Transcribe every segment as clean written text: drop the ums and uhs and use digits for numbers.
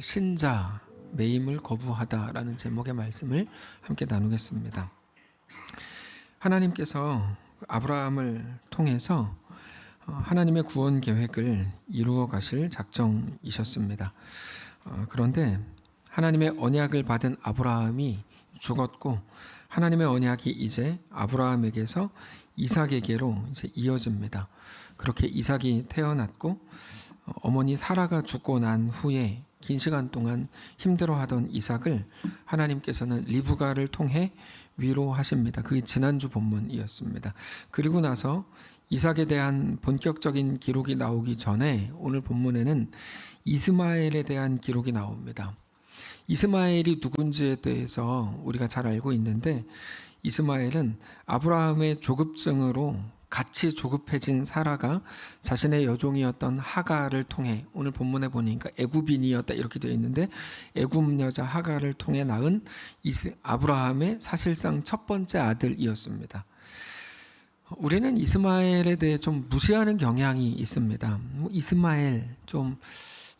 신자 매임을 거부하다라는 제목의 말씀을 함께 나누겠습니다. 하나님께서 아브라함을 통해서 하나님의 구원 계획을 이루어 가실 작정이셨습니다. 그런데 하나님의 언약을 받은 아브라함이 죽었고 하나님의 언약이 이제 아브라함에게서 이삭에게로 이제 이어집니다. 그렇게 이삭이 태어났고 어머니 사라가 죽고 난 후에 긴 시간 동안 힘들어하던 이삭을 하나님께서는 리브가를 통해 위로하십니다. 그게 지난주 본문이었습니다. 그리고 나서 이삭에 대한 본격적인 기록이 나오기 전에 오늘 본문에는 이스마엘에 대한 기록이 나옵니다. 이스마엘이 누군지에 대해서 우리가 잘 알고 있는데 이스마엘은 아브라함의 조급증으로 같이 조급해진 사라가 자신의 여종이었던 하갈을 통해 오늘 본문에 보니까 애굽인이었다 이렇게 되어 있는데 애굽 여자 하갈을 통해 낳은 아브라함의 사실상 첫 번째 아들이었습니다. 우리는 이스마엘에 대해 좀 무시하는 경향이 있습니다. 이스마엘 좀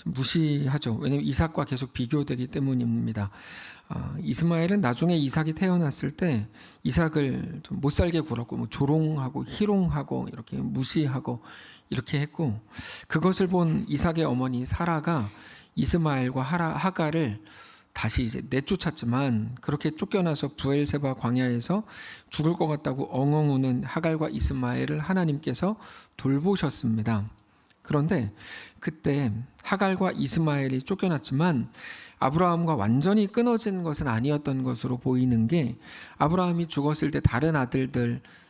무시하죠. 왜냐하면 이삭과 계속 비교되기 때문입니다. 이스마엘은 나중에 이삭이 태어났을 때 이삭을 좀 못살게 굴었고 조롱하고 희롱하고 이렇게 무시하고 이렇게 했고 그것을 본 이삭의 어머니 사라가 이스마엘과 하갈을 다시 이제 내쫓았지만 그렇게 쫓겨나서 부엘세바 광야에서 죽을 것 같다고 엉엉 우는 하갈과 이스마엘을 하나님께서 돌보셨습니다. 그런데 그때 하갈과 이스마엘이 쫓겨났지만 아브라함과 완전히 끊어진 것은 아니었던 것으로 보이는 게 아브라함이 죽었을 때 다른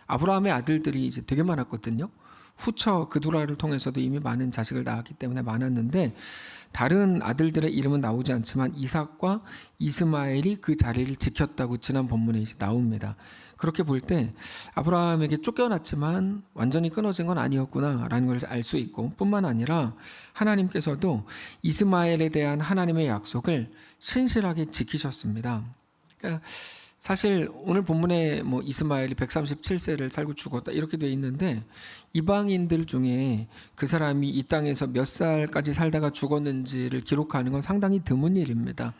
아브라함의 아들들이 이제 되게 많았거든요. 후처 그두라를 통해서도 이미 많은 자식을 낳았기 때문에 많았는데 다른 아들들의 이름은 나오지 않지만 이삭과 이스마엘이 그 자리를 지켰다고 지난 본문에 이제 나옵니다. 그렇게 볼 때 아브라함에게 쫓겨났지만 완전히 끊어진 건 아니었구나라는 걸 알 수 있고 뿐만 아니라 하나님께서도 이스마엘에 대한 하나님의 약속을 신실하게 지키셨습니다. 그러니까 사실 오늘 본문에 이스마엘이 137세를 살고 죽었다 이렇게 돼 있는데 이방인들 중에 그 사람이 이 땅에서 몇 살까지 살다가 죽었는지를 기록하는 건 상당히 드문 일입니다.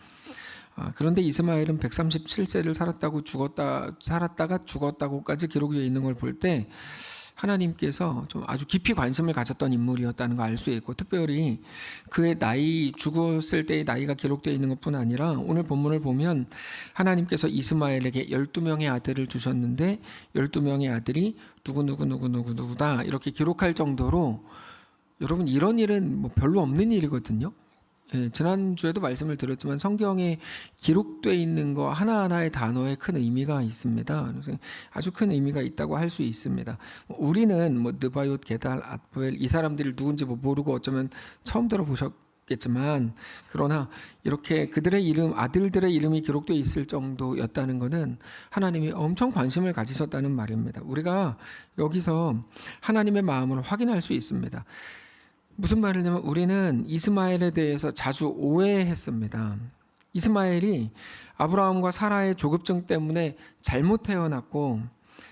그런데 이스마엘은 137세를 살았다가 죽었다고까지 기록이 되어 있는 걸 볼 때 하나님께서 좀 아주 깊이 관심을 가졌던 인물이었다는 걸 알 수 있고 특별히 그의 죽었을 때의 나이가 기록되어 있는 것뿐 아니라 오늘 본문을 보면 하나님께서 이스마엘에게 12명의 아들을 주셨는데 12명의 아들이 누구다 이렇게 기록할 정도로 여러분 이런 일은 별로 없는 일이거든요. 지난주에도 말씀을 드렸지만 성경에 기록되어 있는 거 하나하나의 단어에 큰 의미가 있습니다. 아주 큰 의미가 있다고 할 수 있습니다. 우리는 느바옳, 게달, 앗부엘 이 사람들이 누군지 모르고 어쩌면 처음 들어보셨겠지만 그러나 이렇게 그들의 이름, 아들들의 이름이 기록되어 있을 정도였다는 것은 하나님이 엄청 관심을 가지셨다는 말입니다. 우리가 여기서 하나님의 마음을 확인할 수 있습니다. 무슨 말이냐면 우리는 이스마엘에 대해서 자주 오해했습니다. 이스마엘이 아브라함과 사라의 조급증 때문에 잘못 태어났고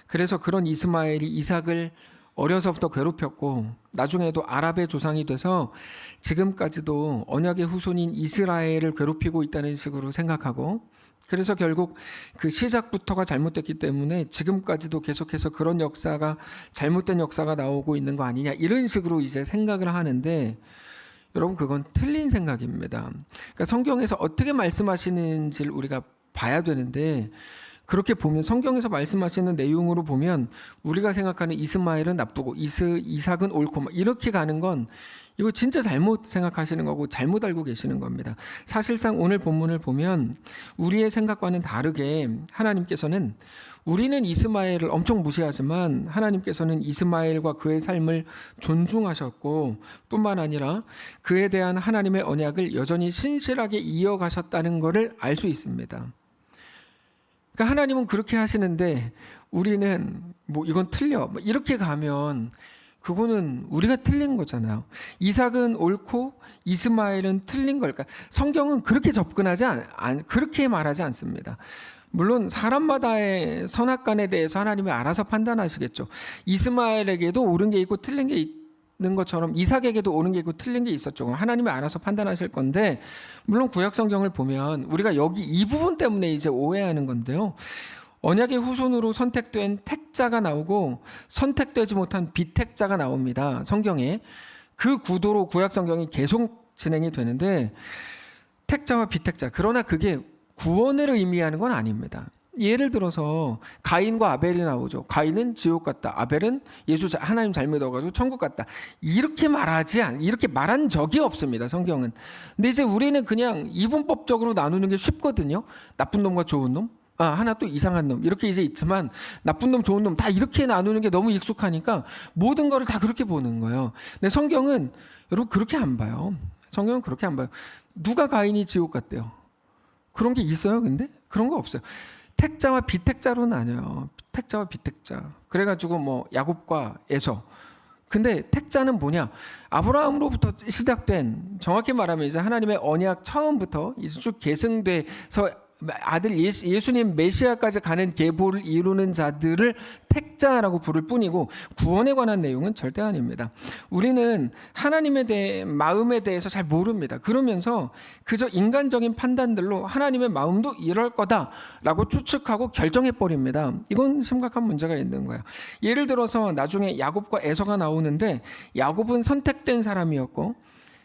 그래서 그런 이스마엘이 이삭을 어려서부터 괴롭혔고 나중에도 아랍의 조상이 돼서 지금까지도 언약의 후손인 이스라엘을 괴롭히고 있다는 식으로 생각하고 그래서 결국 그 시작부터가 잘못됐기 때문에 지금까지도 계속해서 그런 역사가 잘못된 역사가 나오고 있는 거 아니냐 이런 식으로 이제 생각을 하는데 여러분 그건 틀린 생각입니다. 그러니까 성경에서 어떻게 말씀하시는지를 우리가 봐야 되는데 그렇게 보면 성경에서 말씀하시는 내용으로 보면 우리가 생각하는 이스마엘은 나쁘고 이삭은 옳고 이렇게 가는 건 이거 진짜 잘못 생각하시는 거고 잘못 알고 계시는 겁니다. 사실상 오늘 본문을 보면 우리의 생각과는 다르게 하나님께서는 우리는 이스마엘을 엄청 무시하지만 하나님께서는 이스마엘과 그의 삶을 존중하셨고 뿐만 아니라 그에 대한 하나님의 언약을 여전히 신실하게 이어가셨다는 것을 알 수 있습니다. 그러니까 하나님은 그렇게 하시는데 우리는 이건 틀려 이렇게 가면 그거는 우리가 틀린 거잖아요. 이삭은 옳고 이스마엘은 틀린 걸까? 성경은 그렇게 접근하지 그렇게 말하지 않습니다. 물론 사람마다의 선악간에 대해서 하나님이 알아서 판단하시겠죠. 이스마엘에게도 옳은 게 있고 틀린 게 것처럼 이삭에게도 옳은 게 있고 틀린 게 있었죠. 하나님이 알아서 판단하실 건데, 물론 구약 성경을 보면 우리가 여기 이 부분 때문에 이제 오해하는 건데요. 언약의 후손으로 선택된 택자가 나오고 선택되지 못한 비택자가 나옵니다. 성경에. 그 구도로 구약 성경이 계속 진행이 되는데, 택자와 비택자, 그러나 그게 구원을 의미하는 건 아닙니다. 예를 들어서 가인과 아벨이 나오죠. 가인은 지옥 갔다. 아벨은 하나님 잘 믿어가지고 천국 갔다. 이렇게 말한 적이 없습니다. 성경은. 근데 이제 우리는 그냥 이분법적으로 나누는 게 쉽거든요. 나쁜 놈과 좋은 놈. 하나 또 이상한 놈. 이렇게 이제 있지만 나쁜 놈, 좋은 놈 다 이렇게 나누는 게 너무 익숙하니까 모든 거를 다 그렇게 보는 거예요. 근데 성경은 여러분 그렇게 안 봐요. 성경은 그렇게 안 봐요. 누가 가인이 지옥 갔대요? 그런 게 있어요? 근데? 그런 거 없어요. 택자와 비택자로 나뉘어요. 택자와 비택자. 그래가지고 뭐 야곱과 에서. 근데 택자는 뭐냐? 아브라함으로부터 시작된, 정확히 말하면 이제 하나님의 언약 처음부터 이제 쭉 계승돼서 아들 예수님 메시아까지 가는 계보를 이루는 자들을 택자라고 부를 뿐이고, 구원에 관한 내용은 절대 아닙니다. 우리는 하나님에 대해 마음에 대해서 잘 모릅니다. 그러면서 그저 인간적인 판단들로 하나님의 마음도 이럴 거다라고 추측하고 결정해 버립니다. 이건 심각한 문제가 있는 거예요. 예를 들어서 나중에 야곱과 에서가 나오는데, 야곱은 선택된 사람이었고,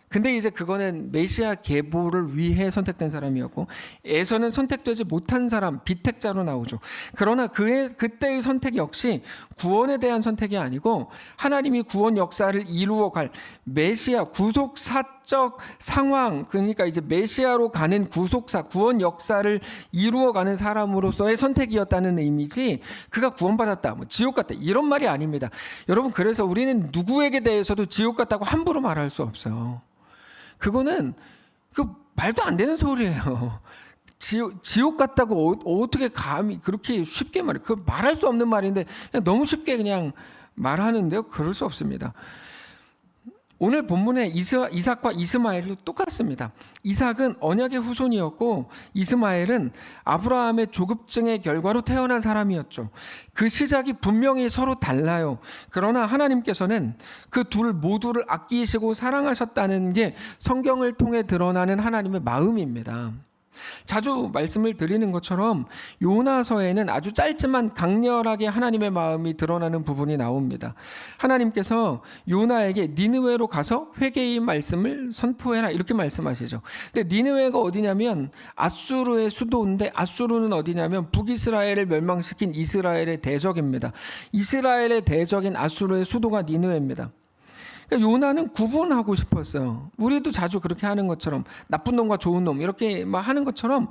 근데 이제 그거는 메시아 계보를 위해 선택된 사람이었고, 에서는 선택되지 못한 사람, 비택자로 나오죠. 그러나 그때의 선택 역시 구원에 대한 선택이 아니고 하나님이 구원 역사를 이루어갈 메시아 구속사적 상황, 그러니까 이제 메시아로 가는 구속사, 구원 역사를 이루어가는 사람으로서의 선택이었다는 의미지, 그가 구원받았다, 뭐 지옥 갔다, 이런 말이 아닙니다. 여러분, 그래서 우리는 누구에게 대해서도 지옥 갔다고 함부로 말할 수 없어요. 그거는 말도 안 되는 소리예요. 지옥 같다고 어떻게 감히 그렇게 쉽게 말해? 그 말할 수 없는 말인데 그냥 너무 쉽게 그냥 말하는데요. 그럴 수 없습니다. 오늘 본문에 이삭과 이스마엘도 똑같습니다. 이삭은 언약의 후손이었고 이스마엘은 아브라함의 조급증의 결과로 태어난 사람이었죠. 그 시작이 분명히 서로 달라요. 그러나 하나님께서는 그 둘 모두를 아끼시고 사랑하셨다는 게 성경을 통해 드러나는 하나님의 마음입니다. 자주 말씀을 드리는 것처럼 요나서에는 아주 짧지만 강렬하게 하나님의 마음이 드러나는 부분이 나옵니다. 하나님께서 요나에게 니느웨로 가서 회개의 말씀을 선포해라, 이렇게 말씀하시죠. 근데 니느웨가 어디냐면 아수르의 수도인데, 아수르는 어디냐면 북이스라엘을 멸망시킨 이스라엘의 대적입니다. 이스라엘의 대적인 아수르의 수도가 니느웨입니다. 그러니까 요나는 구분하고 싶었어요. 우리도 자주 그렇게 하는 것처럼, 나쁜 놈과 좋은 놈 이렇게 막 하는 것처럼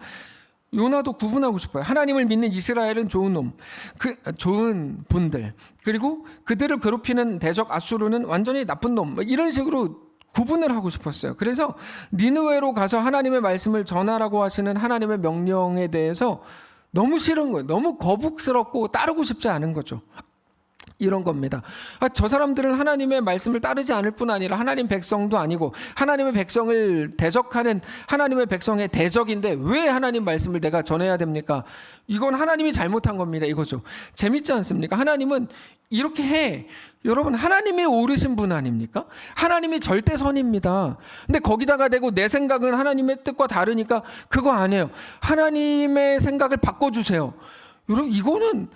요나도 구분하고 싶어요. 하나님을 믿는 이스라엘은 좋은 놈, 좋은 분들, 그리고 그들을 괴롭히는 대적 아수르는 완전히 나쁜 놈, 이런 식으로 구분을 하고 싶었어요. 그래서 니느웨로 가서 하나님의 말씀을 전하라고 하시는 하나님의 명령에 대해서 너무 싫은 거예요. 너무 거북스럽고 따르고 싶지 않은 거죠. 이런 겁니다. 저 사람들은 하나님의 말씀을 따르지 않을 뿐 아니라 하나님 백성도 아니고 하나님의 백성을 대적하는 하나님의 백성의 대적인데 왜 하나님 말씀을 내가 전해야 됩니까? 이건 하나님이 잘못한 겁니다, 이거죠. 재밌지 않습니까? 하나님은 이렇게 해. 여러분, 하나님이 오르신 분 아닙니까? 하나님이 절대선입니다. 근데 거기다가 대고 내 생각은 하나님의 뜻과 다르니까 그거 안 해요. 하나님의 생각을 바꿔주세요. 여러분, 이거는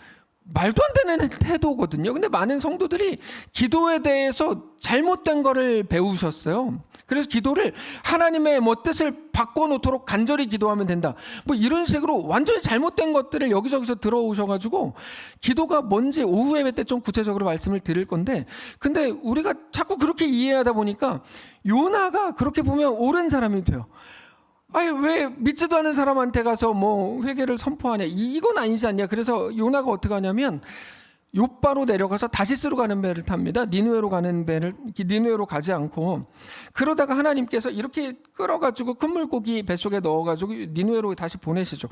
말도 안 되는 태도거든요. 근데 많은 성도들이 기도에 대해서 잘못된 거를 배우셨어요. 그래서 기도를 하나님의 뜻을 바꿔놓도록 간절히 기도하면 된다, 이런 식으로 완전히 잘못된 것들을 여기저기서 들어오셔가지고, 기도가 뭔지 오후 예배 때 좀 구체적으로 말씀을 드릴 건데, 근데 우리가 자꾸 그렇게 이해하다 보니까 요나가 그렇게 보면 옳은 사람이 돼요. 아니, 왜 믿지도 않은 사람한테 가서 회개를 선포하냐, 이건 아니지 않냐. 그래서 요나가 어떻게 하냐면 욥바로 내려가서 다시스로 가는 배를 탑니다. 니느웨로 가지 않고. 그러다가 하나님께서 이렇게 끌어가지고 큰 물고기 뱃속에 넣어가지고 니느웨로 다시 보내시죠.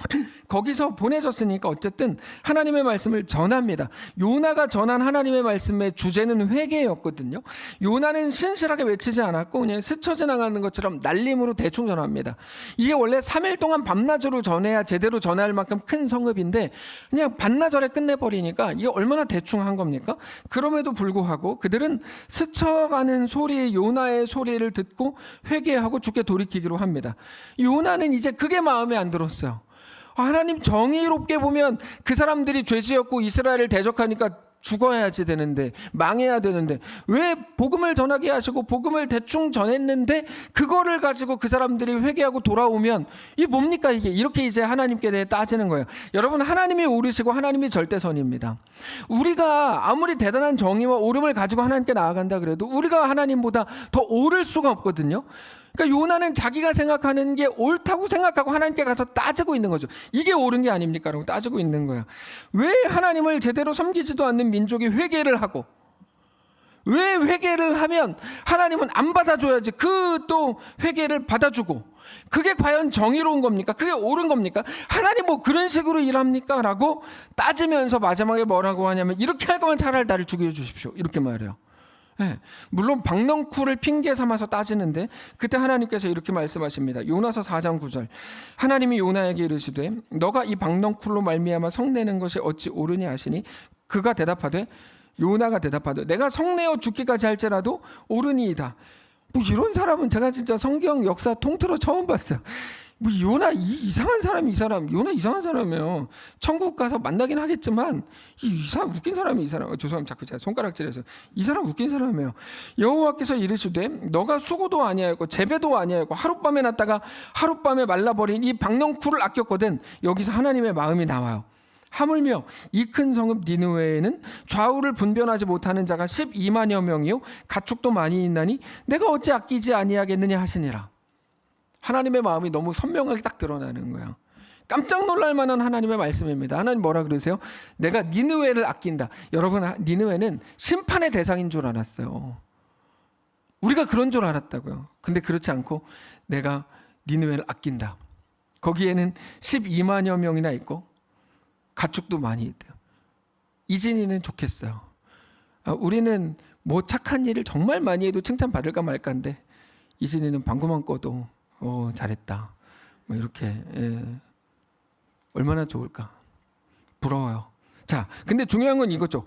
거기서 보내졌으니까 어쨌든 하나님의 말씀을 전합니다. 요나가 전한 하나님의 말씀의 주제는 회개였거든요. 요나는 신실하게 외치지 않았고 그냥 스쳐 지나가는 것처럼 날림으로 대충 전합니다. 이게 원래 3일 동안 밤낮으로 전해야 제대로 전할 만큼 큰 성읍인데 그냥 반나절에 끝내버리니까 이게 얼마나 대충 한 겁니까? 그럼에도 불구하고 그들은 스쳐가는 소리, 요나의 소리를 듣고 회개하고 주께 돌이키기로 합니다. 요나는 이제 그게 마음에 안 들었어요. 하나님 정의롭게 보면 그 사람들이 죄 지었고 이스라엘을 대적하니까 죽어야지 되는데, 망해야 되는데, 왜 복음을 전하게 하시고 복음을 대충 전했는데 그거를 가지고 그 사람들이 회개하고 돌아오면 이게 뭡니까 이게? 이렇게 이제 하나님께 대해 따지는 거예요. 여러분, 하나님이 옳으시고 하나님이 절대선입니다. 우리가 아무리 대단한 정의와 옳음을 가지고 하나님께 나아간다 그래도 우리가 하나님보다 더 옳을 수가 없거든요. 그러니까 요나는 자기가 생각하는 게 옳다고 생각하고 하나님께 가서 따지고 있는 거죠. 이게 옳은 게 아닙니까? 라고 따지고 있는 거야. 왜 하나님을 제대로 섬기지도 않는 민족이 회개를 하고, 왜 회개를 하면 하나님은 안 받아줘야지 그 또 회개를 받아주고, 그게 과연 정의로운 겁니까? 그게 옳은 겁니까? 하나님 뭐 그런 식으로 일합니까? 라고 따지면서 마지막에 뭐라고 하냐면, 이렇게 할 거면 차라리 나를 죽여주십시오, 이렇게 말해요. 네, 물론 박넝쿨을 핑계 삼아서 따지는데 그때 하나님께서 이렇게 말씀하십니다. 요나서 4장 9절. 하나님이 요나에게 이르시되 너가 이 박넝쿨로 말미암아 성내는 것이 어찌 옳으니 하시니, 그가 대답하되, 요나가 대답하되, 내가 성내어 죽기까지 할지라도 옳으니이다. 뭐 이런 사람은 제가 진짜 성경 역사 통틀어 처음 봤어요. 뭐 요나 이상한 사람이, 이 사람 요나 이상한 사람이에요. 천국 가서 만나긴 하겠지만 이 사람 웃긴 사람이, 이 사람, 죄송합니다, 자꾸 제가 손가락질해서, 이 사람 웃긴 사람이에요. 여호와께서 이르시되 너가 수고도 아니하였고 재배도 아니하였고 하룻밤에 났다가 하룻밤에 말라버린 이 박넝쿨을 아꼈거든. 여기서 하나님의 마음이 나와요. 하물며 이 큰 성읍 니느웨에는 좌우를 분별하지 못하는 자가 12만여 명이요 가축도 많이 있나니 내가 어찌 아끼지 아니하겠느냐 하시니라. 하나님의 마음이 너무 선명하게 딱 드러나는 거예요. 깜짝 놀랄 만한 하나님의 말씀입니다. 하나님 뭐라 그러세요? 내가 니느웨를 아낀다. 여러분, 니느웨는 심판의 대상인 줄 알았어요. 우리가 그런 줄 알았다고요. 근데 그렇지 않고 내가 니느웨를 아낀다. 거기에는 12만여 명이나 있고 가축도 많이 있대요. 이진이는 좋겠어요. 우리는 뭐 착한 일을 정말 많이 해도 칭찬받을까 말까인데 이진이는 방구만 꺼도 잘했다, 뭐 이렇게, 얼마나 좋을까. 부러워요. 자, 근데 중요한 건 이거죠.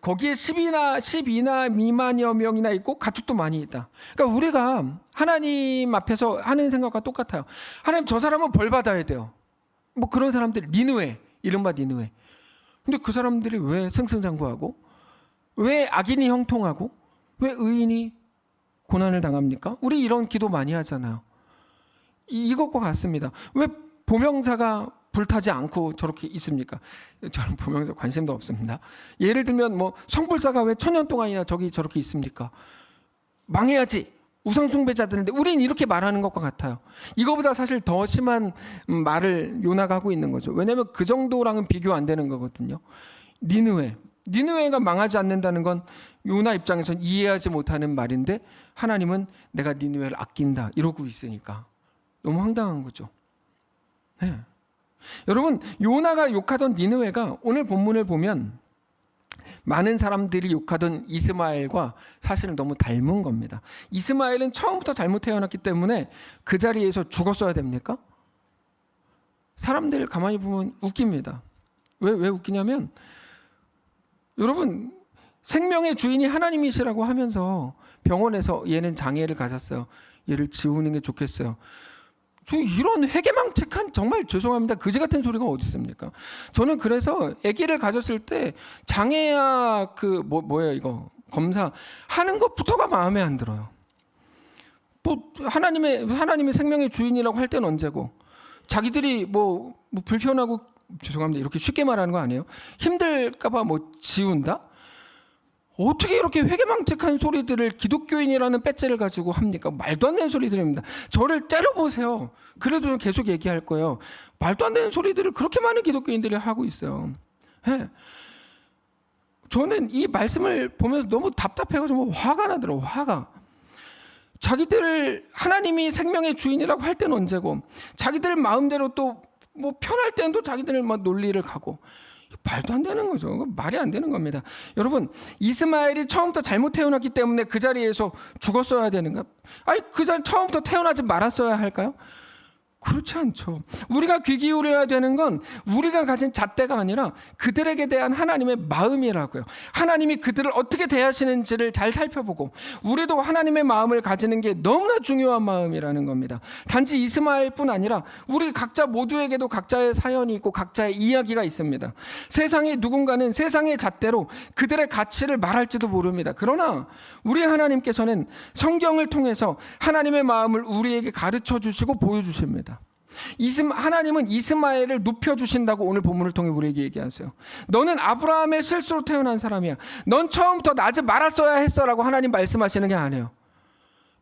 거기에 12나 미만여 명이나 있고 가축도 많이 있다. 그러니까 우리가 하나님 앞에서 하는 생각과 똑같아요. 하나님, 저 사람은 벌 받아야 돼요. 뭐 그런 사람들, 니느웨, 이른바 니느웨. 근데 그 사람들이 왜 승승장구하고, 왜 악인이 형통하고, 왜 의인이 고난을 당합니까? 우리 이런 기도 많이 하잖아요. 이것과 같습니다. 왜 보명사가 불타지 않고 저렇게 있습니까? 저는 보명사 관심도 없습니다. 예를 들면 뭐 성불사가 왜 1000년 동안이나 저렇게 있습니까? 망해야지, 우상숭배자들인데 우린 이렇게 말하는 것과 같아요. 이거보다 사실 더 심한 말을 요나가 하고 있는 거죠. 왜냐하면 그 정도랑은 비교 안 되는 거거든요. 니느웨가 망하지 않는다는 건 요나 입장에서는 이해하지 못하는 말인데 하나님은 내가 니느웨를 아낀다 이러고 있으니까 너무 황당한 거죠. 네. 여러분, 요나가 욕하던 니느웨가 오늘 본문을 보면 많은 사람들이 욕하던 이스마엘과 사실은 너무 닮은 겁니다. 이스마엘은 처음부터 잘못 태어났기 때문에 그 자리에서 죽었어야 됩니까? 사람들 가만히 보면 웃깁니다. 왜 웃기냐면, 여러분, 생명의 주인이 하나님이시라고 하면서 병원에서 얘는 장애를 가졌어요, 얘를 지우는 게 좋겠어요. 저 이런 회개망측한, 정말 죄송합니다, 그지 같은 소리가 어디 있습니까? 저는 그래서 아기를 가졌을 때 장애야 뭐예요 이거 검사 하는 것부터가 마음에 안 들어요. 뭐 하나님의 생명의 주인이라고 할 때는 언제고, 자기들이 뭐 불편하고, 죄송합니다, 이렇게 쉽게 말하는 거 아니에요? 힘들까봐 뭐 지운다? 어떻게 이렇게 회개망측한 소리들을 기독교인이라는 배지를 가지고 합니까? 말도 안 되는 소리들입니다. 저를 째려보세요. 그래도 좀 계속 얘기할 거예요. 말도 안 되는 소리들을 그렇게 많은 기독교인들이 하고 있어요. 네. 저는 이 말씀을 보면서 너무 답답해가지고 화가 나더라고요. 화가. 자기들 하나님이 생명의 주인이라고 할 때는 언제고, 자기들 마음대로 또 뭐 편할 때는 또 자기들 막 논리를 가고, 말도 안 되는 거죠. 말이 안 되는 겁니다. 여러분, 이스마엘이 처음부터 잘못 태어났기 때문에 그 자리에서 죽었어야 되는가? 아니, 그 자리 처음부터 태어나지 말았어야 할까요? 그렇지 않죠. 우리가 귀 기울여야 되는 건 우리가 가진 잣대가 아니라 그들에게 대한 하나님의 마음이라고요. 하나님이 그들을 어떻게 대하시는지를 잘 살펴보고 우리도 하나님의 마음을 가지는 게 너무나 중요한 마음이라는 겁니다. 단지 이스마엘뿐 아니라 우리 각자 모두에게도 각자의 사연이 있고 각자의 이야기가 있습니다. 세상의 누군가는 세상의 잣대로 그들의 가치를 말할지도 모릅니다. 그러나 우리 하나님께서는 성경을 통해서 하나님의 마음을 우리에게 가르쳐 주시고 보여주십니다. 하나님은 이스마엘을 눕혀주신다고 오늘 본문을 통해 우리에게 얘기하세요. 너는 아브라함의 실수로 태어난 사람이야. 넌 처음부터 나지 말았어야 했어라고 하나님 말씀하시는 게 아니에요.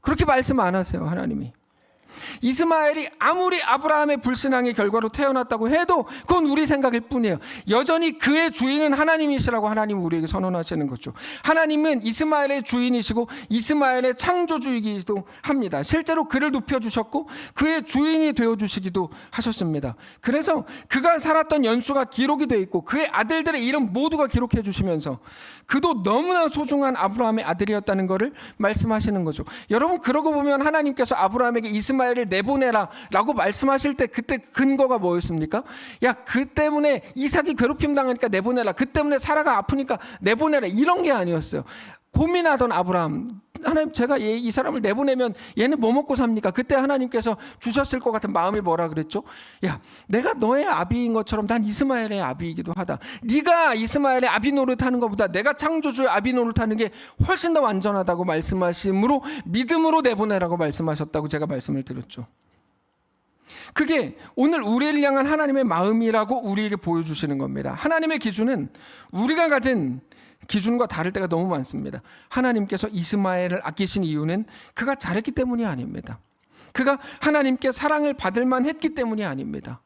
그렇게 말씀 안 하세요. 하나님이. 이스마엘이 아무리 아브라함의 불신앙의 결과로 태어났다고 해도 그건 우리 생각일 뿐이에요. 여전히 그의 주인은 하나님이시라고 하나님 우리에게 선언하시는 거죠. 하나님은 이스마엘의 주인이시고 이스마엘의 창조주이기도 합니다. 실제로 그를 눕혀주셨고 그의 주인이 되어주시기도 하셨습니다. 그래서 그가 살았던 연수가 기록이 되어 있고 그의 아들들의 이름 모두가 기록해 주시면서 그도 너무나 소중한 아브라함의 아들이었다는 것을 말씀하시는 거죠. 여러분, 그러고 보면 하나님께서 아브라함에게 이스마엘을 내보내라 라고 말씀하실 때 그때 근거가 뭐였습니까? 야, 그 때문에 이삭이 괴롭힘 당하니까 내보내라, 그 때문에 사라가 아프니까 내보내라, 이런 게 아니었어요. 고민하던 아브라함, 하나님, 제가 이 사람을 내보내면 얘는 뭐 먹고 삽니까? 그때 하나님께서 주셨을 것 같은 마음이 뭐라 그랬죠? 야, 내가 너의 아비인 것처럼 난 이스마엘의 아비이기도 하다. 네가 이스마엘의 아비 노릇하는 것보다 내가 창조주의 아비 노릇하는 게 훨씬 더 완전하다고 말씀하심으로 믿음으로 내보내라고 말씀하셨다고 제가 말씀을 드렸죠. 그게 오늘 우리를 향한 하나님의 마음이라고 우리에게 보여주시는 겁니다. 하나님의 기준은 우리가 가진 기준과 다를 때가 너무 많습니다. 하나님께서 이스마엘을 아끼신 이유는 그가 잘했기 때문이 아닙니다. 그가 하나님께 사랑을 받을 만했기 때문이 아닙니다.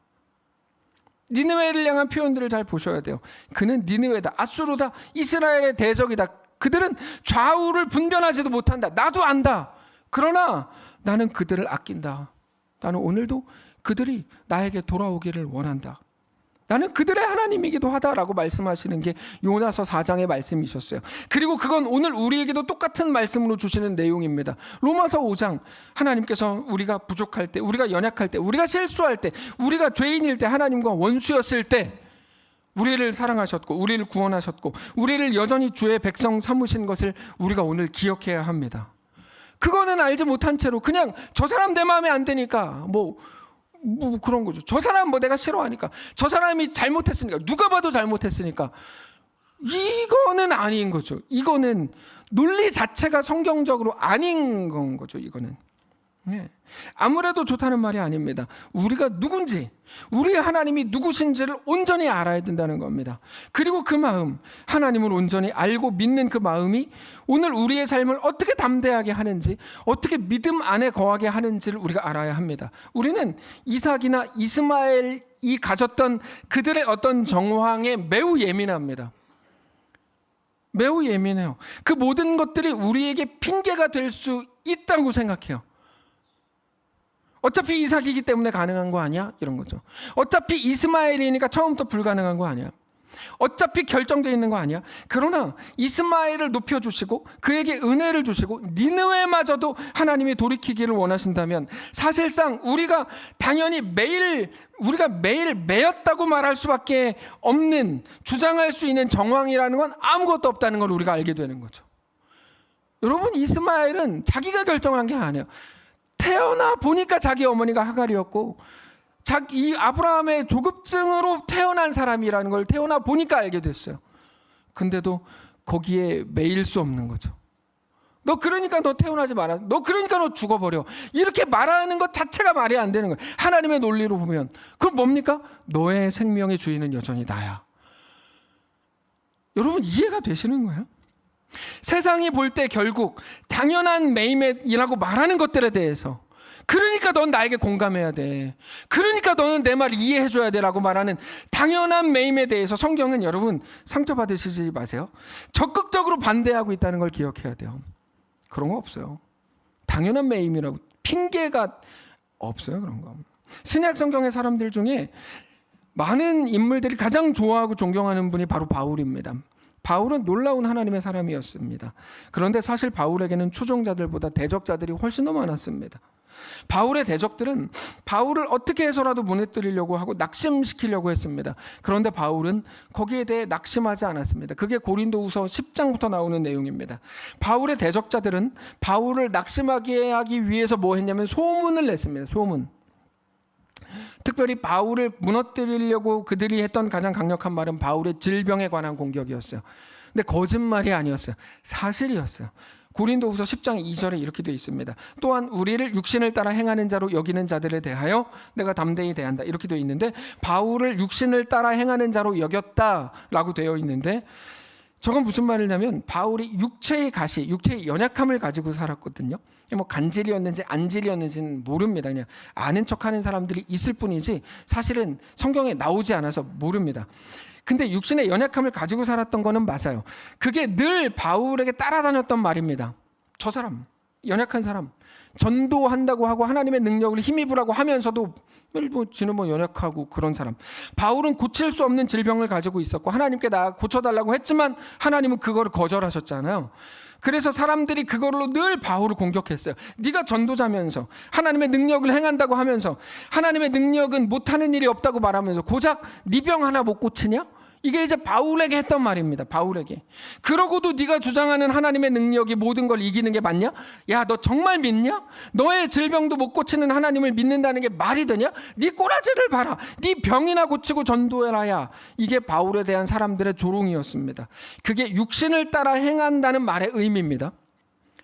니느웨를 향한 표현들을 잘 보셔야 돼요. 그는 니느웨다, 아수르다, 이스라엘의 대적이다. 그들은 좌우를 분별하지도 못한다. 나도 안다. 그러나 나는 그들을 아낀다. 나는 오늘도 그들이 나에게 돌아오기를 원한다. 나는 그들의 하나님이기도 하다라고 말씀하시는 게 요나서 4장의 말씀이셨어요. 그리고 그건 오늘 우리에게도 똑같은 말씀으로 주시는 내용입니다. 로마서 5장, 하나님께서 우리가 부족할 때, 우리가 연약할 때, 우리가 실수할 때, 우리가 죄인일 때, 하나님과 원수였을 때 우리를 사랑하셨고 우리를 구원하셨고 우리를 여전히 주의 백성 삼으신 것을 우리가 오늘 기억해야 합니다. 그거는 알지 못한 채로 그냥 저 사람 내 마음에 안 드니까 뭐 그런 거죠. 저 사람 내가 싫어하니까, 저 사람이 잘못했으니까, 누가 봐도 잘못했으니까, 이거는 아닌 거죠. 이거는 논리 자체가 성경적으로 아닌 건 거죠. 이거는 아무래도 좋다는 말이 아닙니다. 우리가 누군지, 우리 하나님이 누구신지를 온전히 알아야 된다는 겁니다. 그리고 그 마음, 하나님을 온전히 알고 믿는 그 마음이 오늘 우리의 삶을 어떻게 담대하게 하는지, 어떻게 믿음 안에 거하게 하는지를 우리가 알아야 합니다. 우리는 이삭이나 이스마엘이 가졌던 그들의 어떤 정황에 매우 예민합니다. 매우 예민해요. 그 모든 것들이 우리에게 핑계가 될 수 있다고 생각해요. 어차피 이삭이기 때문에 가능한 거 아니야? 이런 거죠. 어차피 이스마엘이니까 처음부터 불가능한 거 아니야? 어차피 결정되어 있는 거 아니야? 그러나 이스마엘을 높여주시고 그에게 은혜를 주시고 니느웨마저도 하나님이 돌이키기를 원하신다면 사실상 우리가 당연히 매일 매였다고 말할 수밖에 없는, 주장할 수 있는 정황이라는 건 아무것도 없다는 걸 우리가 알게 되는 거죠. 여러분, 이스마엘은 자기가 결정한 게 아니에요. 태어나 보니까 자기 어머니가 하갈이었고 이 아브라함의 조급증으로 태어난 사람이라는 걸 태어나 보니까 알게 됐어요. 근데도 거기에 매일 수 없는 거죠. 너 그러니까 너 태어나지 마라. 너 그러니까 너 죽어버려. 이렇게 말하는 것 자체가 말이 안 되는 거예요. 하나님의 논리로 보면. 그럼 뭡니까? 너의 생명의 주인은 여전히 나야. 여러분, 이해가 되시는 거예요? 세상이 볼 때 결국 당연한 매임이라고 말하는 것들에 대해서, 그러니까 넌 나에게 공감해야 돼, 그러니까 너는 내 말 이해해줘야 돼 라고 말하는 당연한 매임에 대해서 성경은, 여러분, 상처받으시지 마세요, 적극적으로 반대하고 있다는 걸 기억해야 돼요. 그런 거 없어요. 당연한 매임이라고 핑계가 없어요. 그런 거. 신약 성경의 사람들 중에 많은 인물들이 가장 좋아하고 존경하는 분이 바로 바울입니다. 바울은 놀라운 하나님의 사람이었습니다. 그런데 사실 바울에게는 추종자들보다 대적자들이 훨씬 더 많았습니다. 바울의 대적들은 바울을 어떻게 해서라도 무너뜨리려고 하고 낙심시키려고 했습니다. 그런데 바울은 거기에 대해 낙심하지 않았습니다. 그게 고린도후서 10장부터 나오는 내용입니다. 바울의 대적자들은 바울을 낙심하게 하기 위해서 뭐 했냐면 소문을 냈습니다. 소문. 특별히 바울을 무너뜨리려고 그들이 했던 가장 강력한 말은 바울의 질병에 관한 공격이었어요. 근데 거짓말이 아니었어요. 사실이었어요. 고린도후서 10장 2절에 이렇게 되어 있습니다. 또한 우리를 육신을 따라 행하는 자로 여기는 자들에 대하여 내가 담대히 대한다. 이렇게 되어 있는데 바울을 육신을 따라 행하는 자로 여겼다라고 되어 있는데 저건 무슨 말이냐면 바울이 육체의 가시, 육체의 연약함을 가지고 살았거든요. 뭐 간질이었는지 안질이었는지는 모릅니다. 그냥 아는 척하는 사람들이 있을 뿐이지 사실은 성경에 나오지 않아서 모릅니다. 근데 육신의 연약함을 가지고 살았던 거는 맞아요. 그게 늘 바울에게 따라다녔던 말입니다. 저 사람, 연약한 사람, 전도한다고 하고 하나님의 능력을 힘입으라고 하면서도 지는 뭐 연약하고 그런 사람. 바울은 고칠 수 없는 질병을 가지고 있었고 하나님께 나 고쳐달라고 했지만 하나님은 그거를 거절하셨잖아요. 그래서 사람들이 그걸로 늘 바울을 공격했어요. 네가 전도자면서 하나님의 능력을 행한다고 하면서 하나님의 능력은 못하는 일이 없다고 말하면서 고작 네 병 하나 못 고치냐? 이게 이제 바울에게 했던 말입니다. 바울에게. 그러고도 네가 주장하는 하나님의 능력이 모든 걸 이기는 게 맞냐? 야, 너 정말 믿냐? 너의 질병도 못 고치는 하나님을 믿는다는 게 말이 되냐? 네 꼬라지를 봐라. 네 병이나 고치고 전도해라야. 이게 바울에 대한 사람들의 조롱이었습니다. 그게 육신을 따라 행한다는 말의 의미입니다.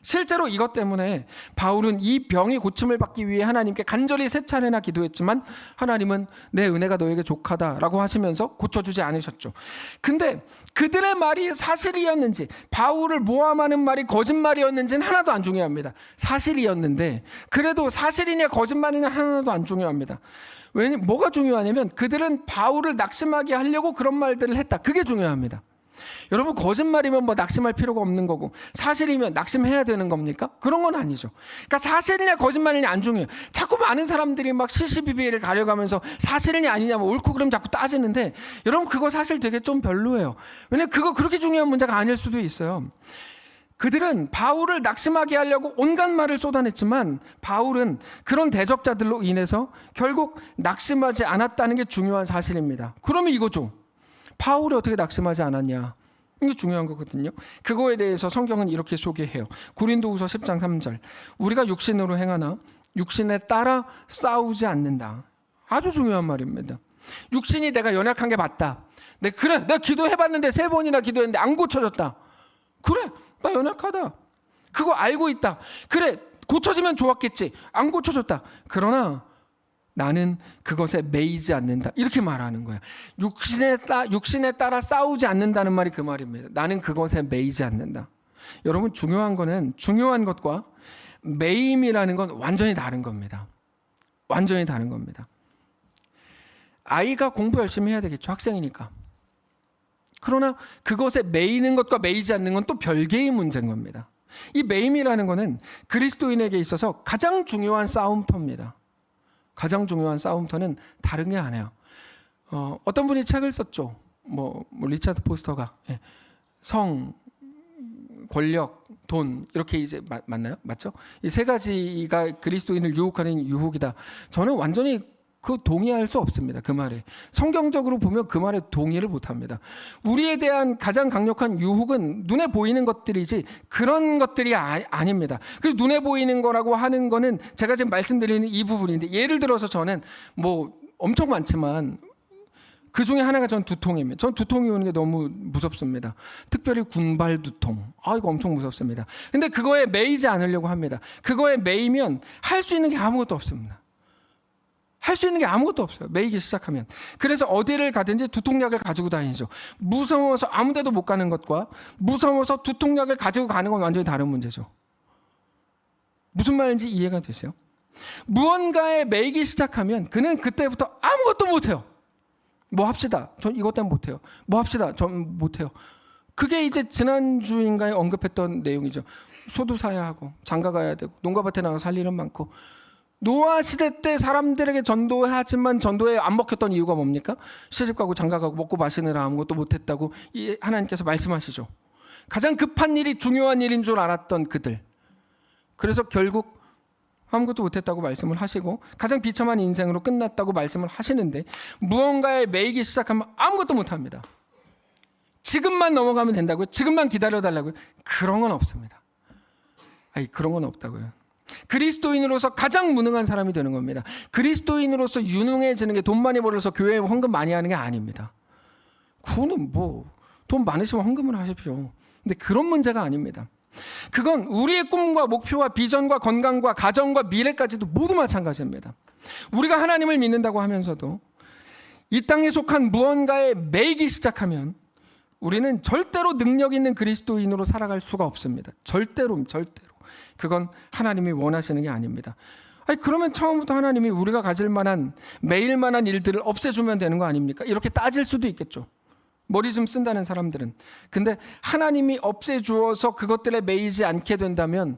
실제로 이것 때문에 바울은 이 병이 고침을 받기 위해 하나님께 간절히 3차례나 기도했지만 하나님은 내 은혜가 너에게 족하다라고 하시면서 고쳐주지 않으셨죠. 근데 그들의 말이 사실이었는지 바울을 모함하는 말이 거짓말이었는지는 하나도 안 중요합니다. 사실이었는데 그래도 사실이냐 거짓말이냐 하나도 안 중요합니다. 뭐가 중요하냐면 그들은 바울을 낙심하게 하려고 그런 말들을 했다. 그게 중요합니다. 여러분 거짓말이면 뭐 낙심할 필요가 없는 거고 사실이면 낙심해야 되는 겁니까? 그런 건 아니죠. 그러니까 사실이냐 거짓말이냐 안 중요해요. 자꾸 많은 사람들이 막 시시비비를 가려가면서 사실이냐 아니냐 뭐 옳고 그름 자꾸 따지는데 여러분 그거 사실 되게 좀 별로예요. 왜냐면 그거 그렇게 중요한 문제가 아닐 수도 있어요. 그들은 바울을 낙심하게 하려고 온갖 말을 쏟아냈지만 바울은 그런 대적자들로 인해서 결국 낙심하지 않았다는 게 중요한 사실입니다. 그러면 이거죠. 바울이 어떻게 낙심하지 않았냐? 이게 중요한 거거든요. 그거에 대해서 성경은 이렇게 소개해요. 고린도후서 10장 3절. 우리가 육신으로 행하나 육신에 따라 싸우지 않는다. 아주 중요한 말입니다. 육신이 내가 연약한 게 맞다. 그래, 내가 기도해봤는데 3번이나 기도했는데 안 고쳐졌다. 그래, 나 연약하다. 그거 알고 있다. 그래, 고쳐지면 좋았겠지. 안 고쳐졌다. 그러나 나는 그것에 매이지 않는다. 이렇게 말하는 거야. 육신에 따라 싸우지 않는다는 말이 그 말입니다. 나는 그것에 매이지 않는다. 여러분 중요한 거는 중요한 것과 매임이라는 건 완전히 다른 겁니다. 완전히 다른 겁니다. 아이가 공부 열심히 해야 되겠죠. 학생이니까. 그러나 그것에 매이는 것과 매이지 않는 건 또 별개의 문제인 겁니다. 이 매임이라는 거는 그리스도인에게 있어서 가장 중요한 싸움터입니다. 가장 중요한 싸움터는 다른 게 아니에요. 어떤 분이 책을 썼죠. 뭐 리차드 포스터가 성, 권력, 돈 이렇게 이제 맞나요? 맞죠? 이 3가지가 그리스도인을 유혹하는 유혹이다. 저는 완전히 그 동의할 수 없습니다. 그 말에 성경적으로 보면 그 말에 동의를 못합니다. 우리에 대한 가장 강력한 유혹은 눈에 보이는 것들이지 그런 것들이 아닙니다. 그리고 눈에 보이는 거라고 하는 거는 제가 지금 말씀드리는 이 부분인데 예를 들어서 저는 뭐 엄청 많지만 그 중에 하나가 전 두통입니다. 전 두통이 오는 게 너무 무섭습니다. 특별히 군발 두통. 이거 엄청 무섭습니다. 근데 그거에 매이지 않으려고 합니다. 그거에 매이면 할 수 있는 게 아무것도 없습니다. 할 수 있는 게 아무것도 없어요. 매이기 시작하면. 그래서 어디를 가든지 두통약을 가지고 다니죠. 무서워서 아무 데도 못 가는 것과 무서워서 두통약을 가지고 가는 건 완전히 다른 문제죠. 무슨 말인지 이해가 되세요? 무언가에 매이기 시작하면 그는 그때부터 아무것도 못해요. 뭐 합시다. 전 이것 때문에 못해요. 뭐 합시다. 전 못해요. 그게 이제 지난주인가에 언급했던 내용이죠. 소도 사야 하고 장가 가야 되고 농가밭에 나가서 할 일은 많고 노아 시대 때 사람들에게 전도하지만 전도에 안 먹혔던 이유가 뭡니까? 시집가고 장가가고 먹고 마시느라 아무것도 못했다고 하나님께서 말씀하시죠. 가장 급한 일이 중요한 일인 줄 알았던 그들, 그래서 결국 아무것도 못했다고 말씀을 하시고 가장 비참한 인생으로 끝났다고 말씀을 하시는데, 무언가에 매이기 시작하면 아무것도 못합니다. 지금만 넘어가면 된다고요? 지금만 기다려달라고요? 그런 건 없습니다. 그런 건 없다고요. 그리스도인으로서 가장 무능한 사람이 되는 겁니다. 그리스도인으로서 유능해지는 게 돈 많이 벌어서 교회에 헌금 많이 하는 게 아닙니다. 그거는 돈 많으시면 헌금을 하십시오. 근데 그런 문제가 아닙니다. 그건 우리의 꿈과 목표와 비전과 건강과 가정과 미래까지도 모두 마찬가지입니다. 우리가 하나님을 믿는다고 하면서도 이 땅에 속한 무언가에 매이기 시작하면 우리는 절대로 능력 있는 그리스도인으로 살아갈 수가 없습니다. 절대로. 그건 하나님이 원하시는 게 아닙니다. 그러면 처음부터 하나님이 우리가 가질 만한 매일 만한 일들을 없애주면 되는 거 아닙니까? 이렇게 따질 수도 있겠죠. 머리 좀 쓴다는 사람들은. 근데 하나님이 없애주어서 그것들에 매이지 않게 된다면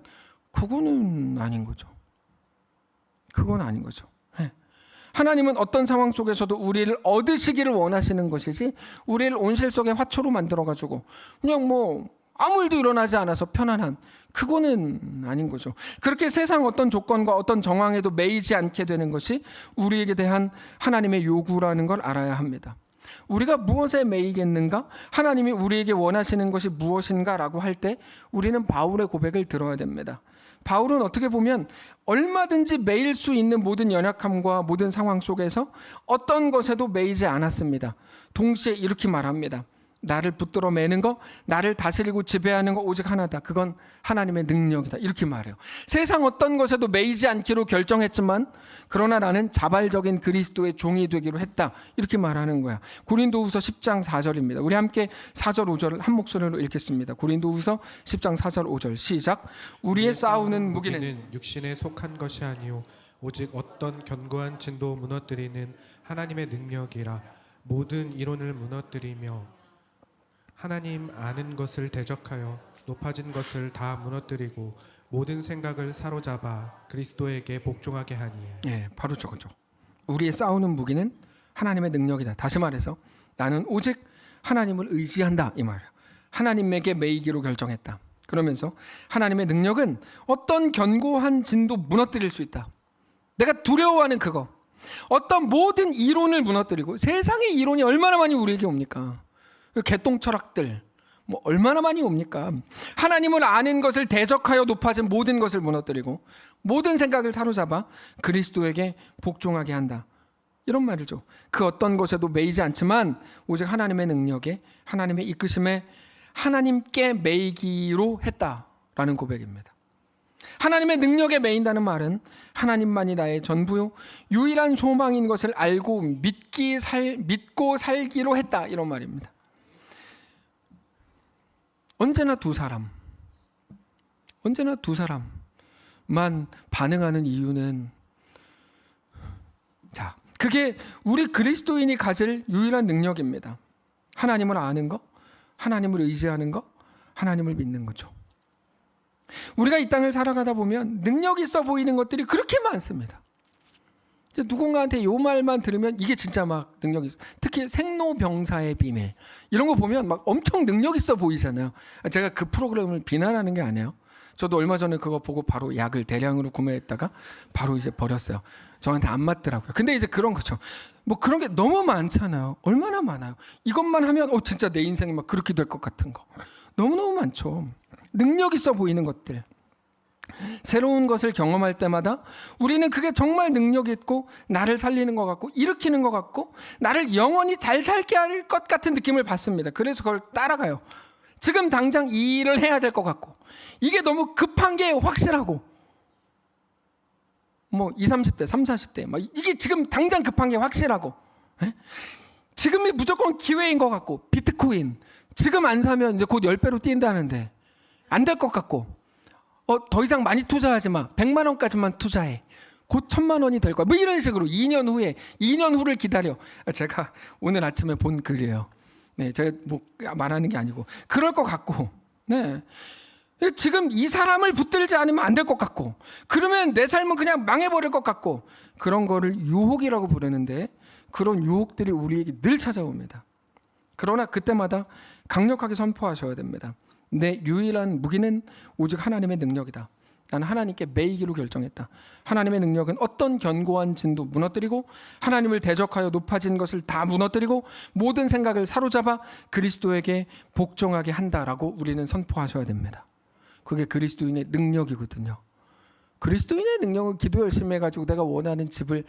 그거는 아닌 거죠. 그건 아닌 거죠. 하나님은 어떤 상황 속에서도 우리를 얻으시기를 원하시는 것이지, 우리를 온실 속의 화초로 만들어가지고 그냥 아무 일도 일어나지 않아서 편안한, 그거는 아닌 거죠. 그렇게 세상 어떤 조건과 어떤 정황에도 매이지 않게 되는 것이 우리에게 대한 하나님의 요구라는 걸 알아야 합니다. 우리가 무엇에 매이겠는가? 하나님이 우리에게 원하시는 것이 무엇인가라고 할 때 우리는 바울의 고백을 들어야 됩니다. 바울은 어떻게 보면 얼마든지 매일 수 있는 모든 연약함과 모든 상황 속에서 어떤 것에도 매이지 않았습니다. 동시에 이렇게 말합니다. 나를 붙들어 매는 거, 나를 다스리고 지배하는 거 오직 하나다. 그건 하나님의 능력이다. 이렇게 말해요. 세상 어떤 것에도 매이지 않기로 결정했지만 그러나 나는 자발적인 그리스도의 종이 되기로 했다. 이렇게 말하는 거야. 고린도후서 10장 4절입니다. 우리 함께 4절 5절을 한 목소리로 읽겠습니다. 고린도후서 10장 4절 5절 시작. 우리의 싸우는 무기는 육신에 속한 것이 아니요 오직 어떤 견고한 진도 무너뜨리는 하나님의 능력이라. 모든 이론을 무너뜨리며 하나님 아는 것을 대적하여 높아진 것을 다 무너뜨리고 모든 생각을 사로잡아 그리스도에게 복종하게 하니. 바로 저거죠. 우리의 싸우는 무기는 하나님의 능력이다. 다시 말해서 나는 오직 하나님을 의지한다, 이 말이에요. 하나님에게 매이기로 결정했다. 그러면서 하나님의 능력은 어떤 견고한 진도 무너뜨릴 수 있다. 내가 두려워하는 그거, 어떤 모든 이론을 무너뜨리고, 세상의 이론이 얼마나 많이 우리에게 옵니까? 개똥 철학들 얼마나 많이 옵니까? 하나님을 아는 것을 대적하여 높아진 모든 것을 무너뜨리고 모든 생각을 사로잡아 그리스도에게 복종하게 한다. 이런 말이죠. 그 어떤 것에도 매이지 않지만 오직 하나님의 능력에, 하나님의 이끄심에 하나님께 매이기로 했다라는 고백입니다. 하나님의 능력에 매인다는 말은 하나님만이 나의 전부요 유일한 소망인 것을 알고 믿고 살기로 했다, 이런 말입니다. 언제나 두 사람만 반응하는 이유는, 그게 우리 그리스도인이 가질 유일한 능력입니다. 하나님을 아는 거, 하나님을 의지하는 거, 하나님을 믿는 거죠. 우리가 이 땅을 살아가다 보면 능력 있어 보이는 것들이 그렇게 많습니다. 누군가한테 요 말만 들으면 이게 진짜 능력 있어. 특히 생로병사의 비밀 이런 거 보면 엄청 능력 있어 보이잖아요. 제가 그 프로그램을 비난하는 게 아니에요. 저도 얼마 전에 그거 보고 바로 약을 대량으로 구매했다가 바로 이제 버렸어요. 저한테 안 맞더라고요. 근데 이제 그런 거죠. 그런 게 너무 많잖아요. 얼마나 많아요. 이것만 하면 진짜 내 인생이 그렇게 될 것 같은 거 너무너무 많죠. 능력 있어 보이는 것들, 새로운 것을 경험할 때마다 우리는 그게 정말 능력 있고 나를 살리는 것 같고 일으키는 것 같고 나를 영원히 잘 살게 할 것 같은 느낌을 받습니다. 그래서 그걸 따라가요. 지금 당장 이 일을 해야 될 것 같고 이게 너무 급한 게 확실하고 20, 30대, 30, 40대 이게 지금 당장 급한 게 확실하고 지금이 무조건 기회인 것 같고 비트코인 지금 안 사면 이제 곧 10배로 뛴다는데 안 될 것 같고 더 이상 많이 투자하지 마. 100만 원까지만 투자해. 곧 1000만 원이 될 거야. 이런 식으로 2년 후를 기다려. 제가 오늘 아침에 본 글이에요. 네, 제가 말하는 게 아니고 그럴 것 같고, 네, 지금 이 사람을 붙들지 않으면 안 될 것 같고, 그러면 내 삶은 그냥 망해버릴 것 같고, 그런 거를 유혹이라고 부르는데, 그런 유혹들이 우리에게 늘 찾아옵니다. 그러나 그때마다 강력하게 선포하셔야 됩니다. 내 유일한 무기는 오직 하나님의 능력이다. 나는 하나님께 매이기로 결정했다. 하나님의 능력은 어떤 견고한 진도 무너뜨리고, 하나님을 대적하여 높아진 것을 다 무너뜨리고, 모든 생각을 사로잡아 그리스도에게 복종하게 한다라고 우리는 선포하셔야 됩니다. 그게 그리스도인의 능력이거든요. 그리스도인의 능력은 기도 열심히 해가지고 내가 원하는 집을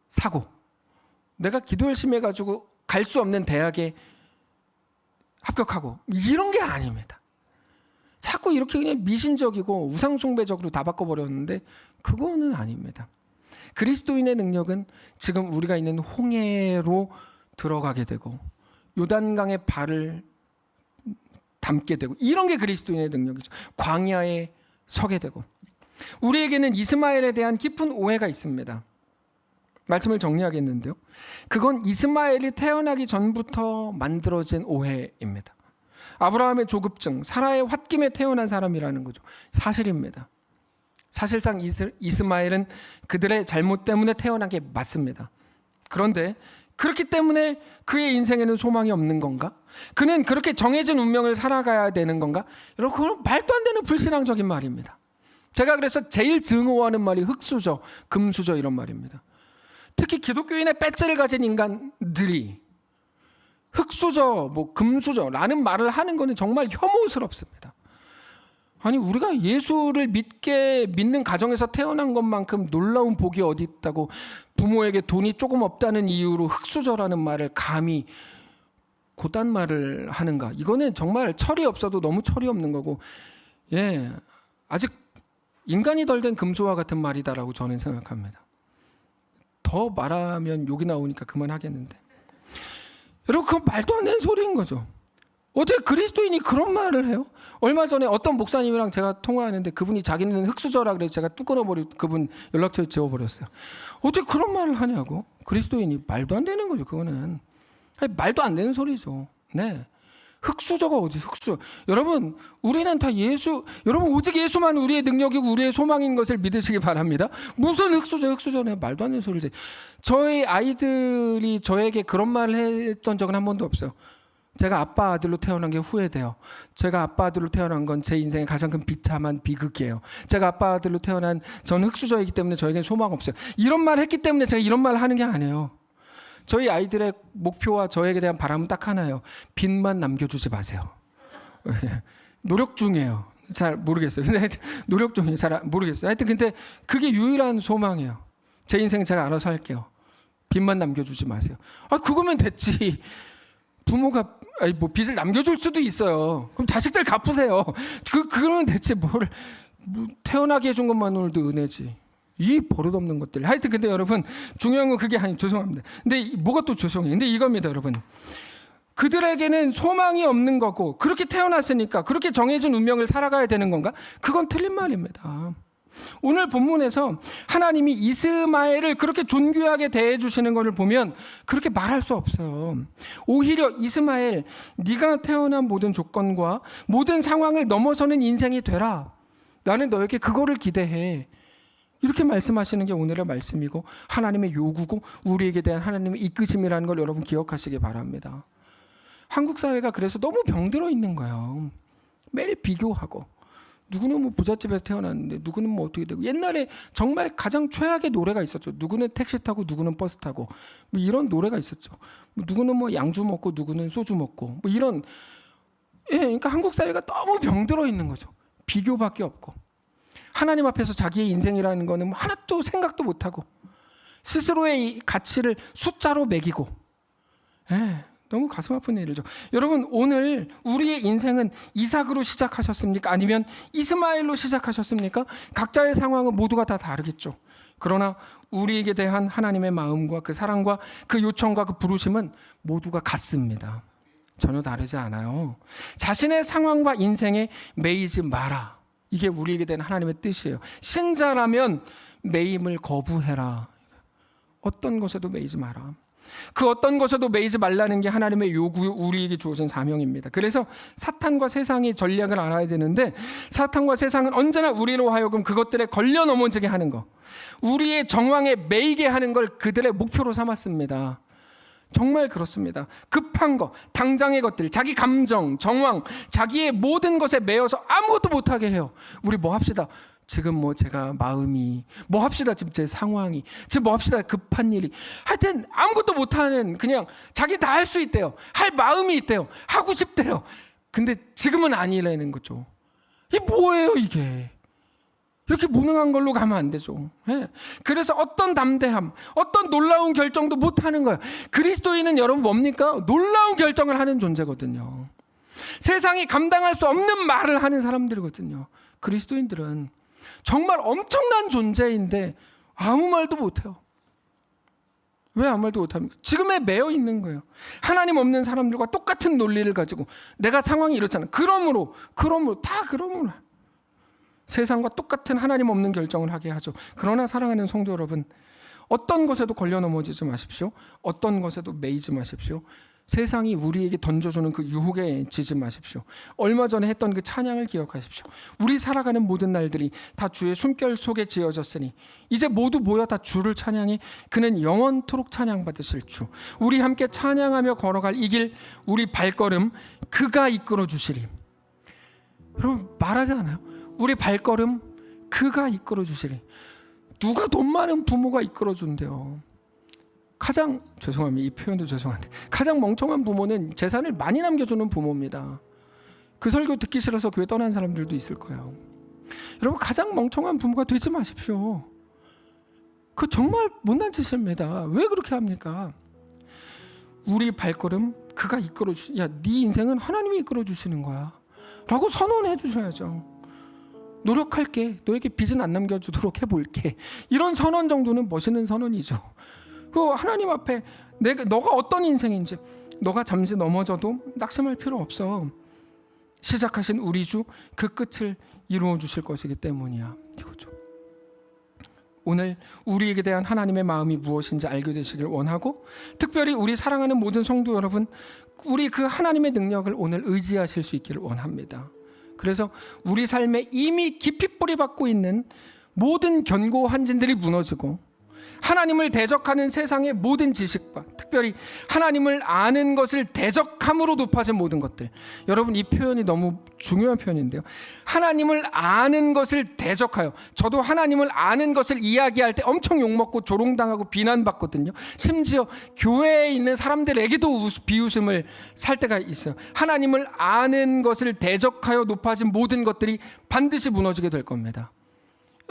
사고, 내가 기도 열심히 해가지고 갈 수 없는 대학에 합격하고, 이런 게 아닙니다. 자꾸 이렇게 그냥 미신적이고 우상숭배적으로 다 바꿔버렸는데 그거는 아닙니다. 그리스도인의 능력은 지금 우리가 있는 홍해로 들어가게 되고, 요단강에 발을 담게 되고, 이런 게 그리스도인의 능력이죠. 광야에 서게 되고. 우리에게는 이스마엘에 대한 깊은 오해가 있습니다. 말씀을 정리하겠는데요, 그건 이스마엘이 태어나기 전부터 만들어진 오해입니다. 아브라함의 조급증, 사라의 홧김에 태어난 사람이라는 거죠. 사실입니다. 사실상 이스마엘은 그들의 잘못 때문에 태어난 게 맞습니다. 그런데 그렇기 때문에 그의 인생에는 소망이 없는 건가? 그는 그렇게 정해진 운명을 살아가야 되는 건가? 여러분, 그건 말도 안 되는 불신앙적인 말입니다. 제가 그래서 제일 증오하는 말이 흙수저, 금수저 이런 말입니다. 특히 기독교인의 배지를 가진 인간들이 흙수저, 금수저라는 말을 하는 것은 정말 혐오스럽습니다. 아니, 우리가 예수를 믿는 가정에서 태어난 것만큼 놀라운 복이 어디 있다고 부모에게 돈이 조금 없다는 이유로 흙수저라는 말을 감히 고단 말을 하는가? 이거는 정말 철이 없어도 너무 철이 없는 거고, 아직 인간이 덜 된 금수와 같은 말이다라고 저는 생각합니다. 더 말하면 욕이 나오니까 그만하겠는데, 여러분, 그건 말도 안 되는 소리인 거죠. 어떻게 그리스도인이 그런 말을 해요? 얼마 전에 어떤 목사님이랑 제가 통화하는데 그분이 자기는 흙수저라 그래서 제가 뚝 끊어버리고 그분 연락처를 지워버렸어요. 어떻게 그런 말을 하냐고. 그리스도인이 말도 안 되는 거죠. 그거는 말도 안 되는 소리죠. 네, 흙수저가 어디 흙수저. 여러분, 우리는 다 여러분 오직 예수만 우리의 능력이고 우리의 소망인 것을 믿으시기 바랍니다. 무슨 흙수저네. 말도 안 되는 소리지. 저희 아이들이 저에게 그런 말을 했던 적은 한 번도 없어요. 제가 아빠 아들로 태어난 게 후회돼요. 제가 아빠 아들로 태어난 건 제 인생의 가장 큰 비참한 비극이에요. 제가 아빠 아들로 태어난 저는 흙수저이기 때문에 저에겐 소망 없어요. 이런 말 했기 때문에 제가 이런 말 하는 게 아니에요. 저희 아이들의 목표와 저에게 대한 바람은 딱 하나예요. 빚만 남겨주지 마세요. 노력 중이에요. 잘 모르겠어요. 근데 노력 중이에요. 잘 모르겠어요. 하여튼 근데 그게 유일한 소망이에요. 제 인생 제가 알아서 할게요. 빚만 남겨주지 마세요. 그거면 됐지. 부모가 빚을 남겨줄 수도 있어요. 그럼 자식들 갚으세요. 그러면 됐지. 태어나게 해준 것만으로도 은혜지. 이 버릇없는 것들. 하여튼 근데 여러분, 중요한 건 그게 아니에요. 죄송합니다. 근데 뭐가 또 죄송해요. 근데 이겁니다, 여러분. 그들에게는 소망이 없는 거고, 그렇게 태어났으니까 그렇게 정해진 운명을 살아가야 되는 건가? 그건 틀린 말입니다. 오늘 본문에서 하나님이 이스마엘을 그렇게 존귀하게 대해주시는 것을 보면 그렇게 말할 수 없어요. 오히려 이스마엘, 네가 태어난 모든 조건과 모든 상황을 넘어서는 인생이 되라. 나는 너에게 그거를 기대해. 이렇게 말씀하시는 게 오늘의 말씀이고 하나님의 요구고 우리에게 대한 하나님의 이끄심이라는 걸 여러분 기억하시기 바랍니다. 한국 사회가 그래서 너무 병들어 있는 거예요. 매일 비교하고, 누구는 부잣집에서 태어났는데 누구는 어떻게 되고, 옛날에 정말 가장 최악의 노래가 있었죠. 누구는 택시 타고 누구는 버스 타고 이런 노래가 있었죠. 누구는 양주 먹고 누구는 소주 먹고 이런. 그러니까 한국 사회가 너무 병들어 있는 거죠. 비교밖에 없고, 하나님 앞에서 자기의 인생이라는 거는 하나도 생각도 못하고 스스로의 가치를 숫자로 매기고, 너무 가슴 아픈 일이죠. 여러분, 오늘 우리의 인생은 이삭으로 시작하셨습니까? 아니면 이스마엘로 시작하셨습니까? 각자의 상황은 모두가 다 다르겠죠. 그러나 우리에게 대한 하나님의 마음과 그 사랑과 그 요청과 그 부르심은 모두가 같습니다. 전혀 다르지 않아요. 자신의 상황과 인생에 매이지 마라. 이게 우리에게 대한 하나님의 뜻이에요. 신자라면 매임을 거부해라. 어떤 것에도 매이지 마라. 그 어떤 것에도 매이지 말라는 게 하나님의 요구, 우리에게 주어진 사명입니다. 그래서 사탄과 세상의 전략을 알아야 되는데, 사탄과 세상은 언제나 우리로 하여금 그것들에 걸려 넘어지게 하는 것, 우리의 정황에 매이게 하는 걸 그들의 목표로 삼았습니다. 정말 그렇습니다. 급한 것, 당장의 것들, 자기 감정, 정황, 자기의 모든 것에 매여서 아무것도 못하게 해요. 우리 뭐 합시다. 지금 뭐 제가 마음이, 뭐 합시다. 지금 제 상황이, 지금 뭐 합시다. 급한 일이. 하여튼 아무것도 못하는, 그냥 자기 다 할 수 있대요. 할 마음이 있대요. 하고 싶대요. 근데 지금은 아니라는 거죠. 이게 뭐예요 이게? 이렇게 무능한 걸로 가면 안 되죠. 예. 그래서 어떤 담대함, 어떤 놀라운 결정도 못하는 거예요. 그리스도인은 여러분 뭡니까? 놀라운 결정을 하는 존재거든요. 세상이 감당할 수 없는 말을 하는 사람들이거든요. 그리스도인들은 정말 엄청난 존재인데 아무 말도 못해요. 왜 아무 말도 못합니까? 지금에 매여 있는 거예요. 하나님 없는 사람들과 똑같은 논리를 가지고 내가 상황이 이렇잖아. 그러므로 세상과 똑같은 하나님 없는 결정을 하게 하죠. 그러나 사랑하는 성도 여러분, 어떤 것에도 걸려 넘어지지 마십시오. 어떤 것에도 매이지 마십시오. 세상이 우리에게 던져주는 그 유혹에 지지 마십시오. 얼마 전에 했던 그 찬양을 기억하십시오. 우리 살아가는 모든 날들이 다 주의 숨결 속에 지어졌으니 이제 모두 모여 다 주를 찬양해. 그는 영원토록 찬양받으실 주. 우리 함께 찬양하며 걸어갈 이 길, 우리 발걸음 그가 이끌어 주시리. 여러분 말하지 않아요? 우리 발걸음 그가 이끌어 주시리. 누가 돈 많은 부모가 이끌어 준대요. 가장, 죄송합니다. 이 표현도 죄송한데, 가장 멍청한 부모는 재산을 많이 남겨주는 부모입니다. 그 설교 듣기 싫어서 교회 떠난 사람들도 있을 거예요. 여러분 가장 멍청한 부모가 되지 마십시오. 그 정말 못난 짓입니다. 왜 그렇게 합니까? 우리 발걸음 그가 이끌어 주. 야, 네 인생은 하나님이 이끌어 주시는 거야 라고 선언해 주셔야죠. 노력할게. 너에게 빚은 안 남겨주도록 해볼게. 이런 선언 정도는 멋있는 선언이죠. 그 하나님 앞에 너가 어떤 인생인지, 너가 잠시 넘어져도 낙심할 필요 없어. 시작하신 우리 주 그 끝을 이루어 주실 것이기 때문이야. 이거죠. 오늘 우리에게 대한 하나님의 마음이 무엇인지 알게 되시길 원하고, 특별히 우리 사랑하는 모든 성도 여러분, 우리 그 하나님의 능력을 오늘 의지하실 수 있기를 원합니다. 그래서 우리 삶에 이미 깊이 뿌리박고 있는 모든 견고 한진들이 무너지고, 하나님을 대적하는 세상의 모든 지식과 특별히 하나님을 아는 것을 대적함으로 높아진 모든 것들. 여러분 이 표현이 너무 중요한 표현인데요. 하나님을 아는 것을 대적하여. 저도 하나님을 아는 것을 이야기할 때 엄청 욕먹고 조롱당하고 비난받거든요. 심지어 교회에 있는 사람들에게도 비웃음을 살 때가 있어요. 하나님을 아는 것을 대적하여 높아진 모든 것들이 반드시 무너지게 될 겁니다.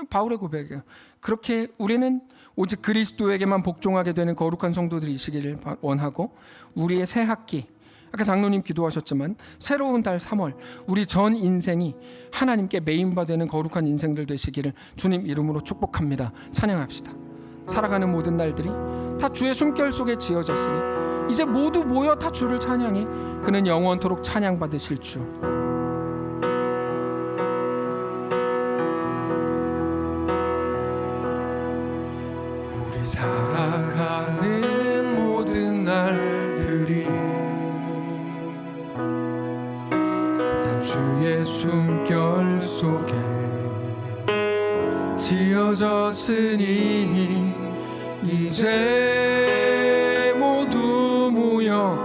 바울의 고백이에요. 그렇게 우리는 오직 그리스도에게만 복종하게 되는 거룩한 성도들이시기를 원하고, 우리의 새 학기, 아까 장로님 기도하셨지만 새로운 달 3월, 우리 전 인생이 하나님께 메인바되는 거룩한 인생들 되시기를 주님 이름으로 축복합니다. 찬양합시다. 살아가는 모든 날들이 다 주의 숨결 속에 지어졌으니 이제 모두 모여 다 주를 찬양해. 그는 영원토록 찬양받으실 주. 살아가는 모든 날들이 다 주의 숨결 속에 지어졌으니 이제 모두 모여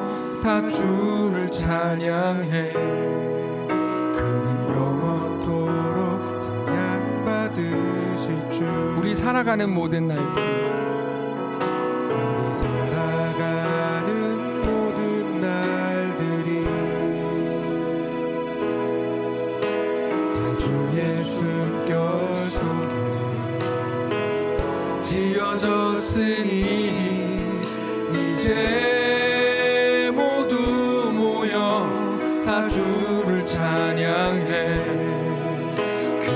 다 주를 찬양해. 그는 영원토록 찬양받으실 주. 우리 살아가는 모든 날들, 지어졌으니 이제 모두 모여 다 주를 찬양해. 그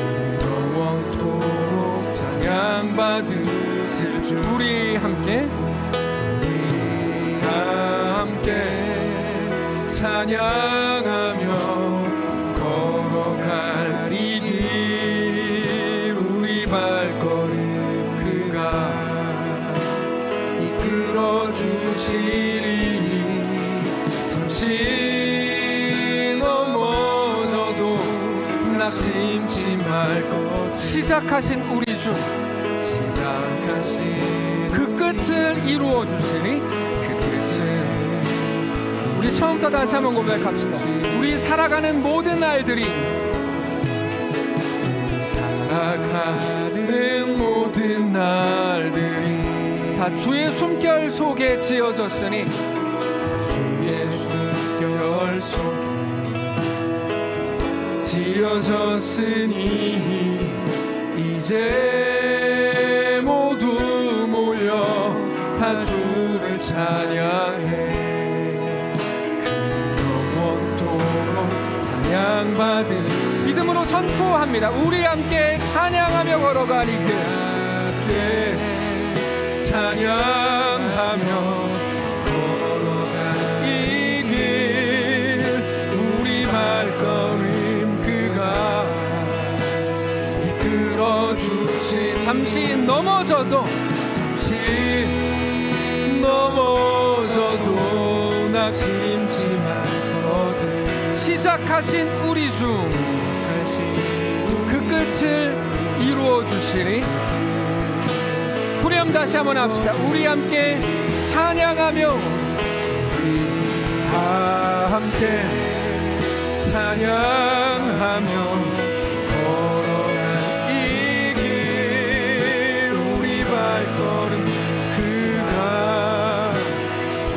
영원토록 찬양받으실 주. 우리 함께 찬양하며 걸어갈 이 길, 우리 발걸음 그가 이끌어 주시리. 잠시 넘어져도 낙심치 말 것. 시작하신 우리 주, 시작하신 그 끝을 이루어 주시니. 그 끝을. 우리 처음부터 다시 한번 고백합시다. 우리 살아가는 모든 날들이, 살아가는 모든 날들이 다 주의 숨결 속에 지어졌으니, 주의 숨결 속에 지어졌으니 이제 모두 모여 다 주를 찬양해. 영원토록 찬양받은 믿음으로 선포합니다. 우리 함께 찬양하며 걸어가리. 그 함께 찬양하며 걸어가리 길. 우리 발걸음 그가 이끌어 주시. 잠시 넘어져도 낙심치 말 것을. 시작하신 우리 주, 그 끝을 이루어 주시리. 후렴 다시 한번 합시다. 우리 함께 찬양하며, 함께 찬양하며 걸어갈 이 길. 우리 발걸음 그가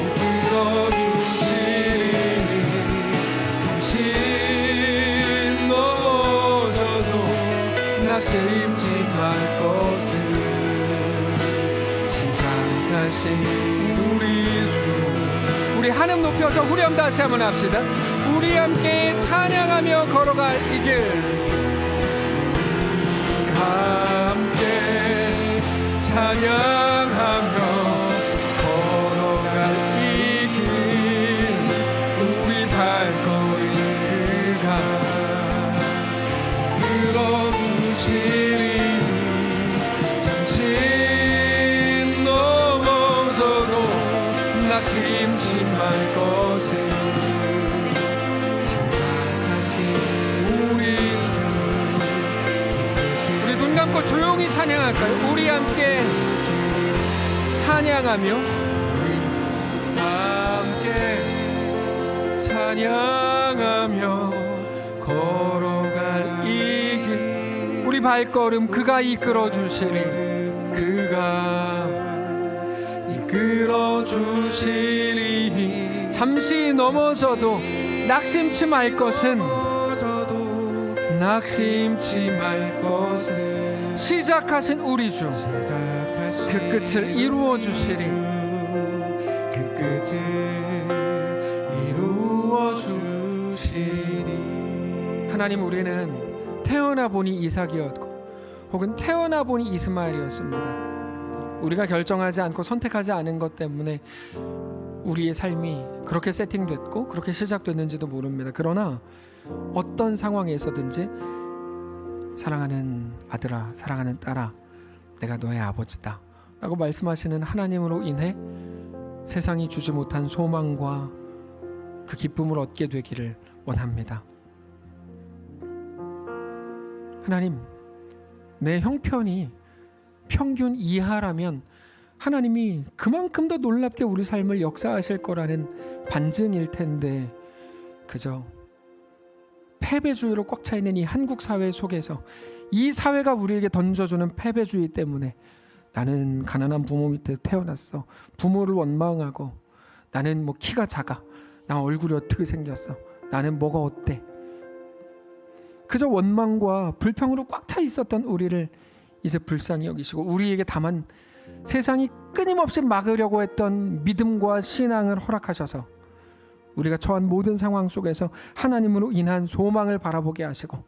이끌어 주시니 잠시 넘어져도 낙심치 말 것을. 시작하신 우리 주. 우리 하늘 높여서 후렴 다시 한번 합시다. 우리 함께 찬양하며 걸어갈 이 길. 함께 찬양하며 걸어갈 이 길. 우리 발걸음 그가 이끌어 주시리. 잠시 넘어져도 낙심치 말 것을. 시작하신 우리 주. 우리 눈 감고 조용히 찬양할까요? 우리 함께 찬양하며, 함께 찬양하며 걸어갈 이 길. 우리 발걸음 그가 이끌어 주시니, 그가 이끌어 주시니. 잠시 넘어져도 낙심치 말 것은, 낙심치 말 것은. 시작하신 우리 주, 그 끝을 이루어 주시리. 그 끝을 이루어 주시리. 하나님, 우리는 태어나 보니 이삭이었고 혹은 태어나 보니 이스마엘이었습니다. 우리가 결정하지 않고 선택하지 않은 것 때문에 우리의 삶이 그렇게 세팅됐고 그렇게 시작됐는지도 모릅니다. 그러나 어떤 상황에서든지 사랑하는 아들아, 사랑하는 딸아, 내가 너의 아버지다 라고 말씀하시는 하나님으로 인해 세상이 주지 못한 소망과 그 기쁨을 얻게 되기를 원합니다. 하나님, 내 형편이 평균 이하라면 하나님이 그만큼 더 놀랍게 우리 삶을 역사하실 거라는 반증일 텐데, 그저 패배주의로 꽉 차 있는 이 한국 사회 속에서 이 사회가 우리에게 던져주는 패배주의 때문에 나는 가난한 부모 밑에 태어났어, 부모를 원망하고, 나는 뭐 키가 작아, 나 얼굴이 어떻게 생겼어, 나는 뭐가 어때, 그저 원망과 불평으로 꽉 차 있었던 우리를 이제 불쌍히 여기시고 우리에게 다만 세상이 끊임없이 막으려고 했던 믿음과 신앙을 허락하셔서 우리가 처한 모든 상황 속에서 하나님으로 인한 소망을 바라보게 하시고,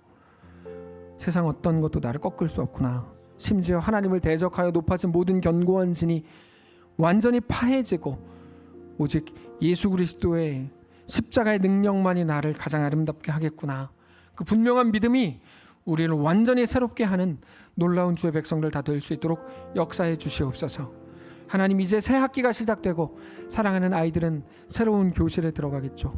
세상 어떤 것도 나를 꺾을 수 없구나, 심지어 하나님을 대적하여 높아진 모든 견고한 진이 완전히 파해지고 오직 예수 그리스도의 십자가의 능력만이 나를 가장 아름답게 하겠구나, 그 분명한 믿음이 우리를 완전히 새롭게 하는 놀라운 주의 백성들 다 될 수 있도록 역사해 주시옵소서. 하나님, 이제 새 학기가 시작되고 사랑하는 아이들은 새로운 교실에 들어가겠죠.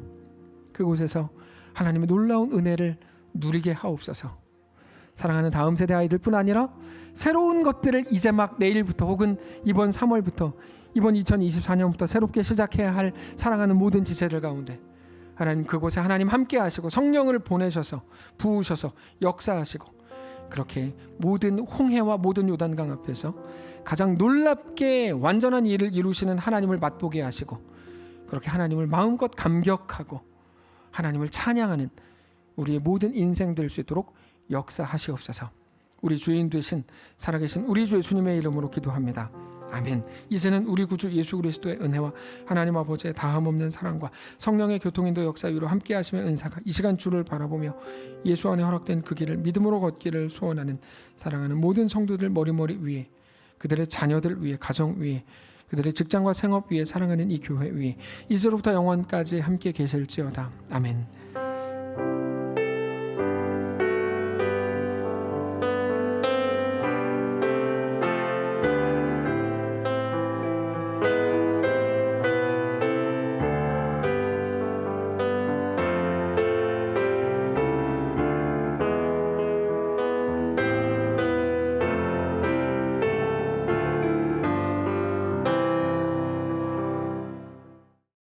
그곳에서 하나님의 놀라운 은혜를 누리게 하옵소서. 사랑하는 다음 세대 아이들뿐 아니라 새로운 것들을 이제 막 내일부터 혹은 이번 3월부터 이번 2024년부터 새롭게 시작해야 할 사랑하는 모든 지체들 가운데 하나님, 그곳에 하나님 함께 하시고 성령을 보내셔서 부으셔서 역사하시고, 그렇게 모든 홍해와 모든 요단강 앞에서 가장 놀랍게 완전한 일을 이루시는 하나님을 맛보게 하시고, 그렇게 하나님을 마음껏 감격하고 하나님을 찬양하는 우리의 모든 인생 될 수 있도록 역사하시옵소서. 우리 주인 되신 살아계신 우리 주 예수님의 이름으로 기도합니다. 아멘. 이제는 우리 구주 예수 그리스도의 은혜와 하나님 아버지의 다함없는 사랑과 성령의 교통인도 역사 위로 함께 하심의 은사가 이 시간 주를 바라보며 예수 안에 허락된 그 길을 믿음으로 걷기를 소원하는 사랑하는 모든 성도들 머리머리 위에, 그들의 자녀들 위에, 가정 위에, 그들의 직장과 생업 위에, 사랑하는 이 교회 위에 이제로부터 영원까지 함께 계실지어다. 아멘.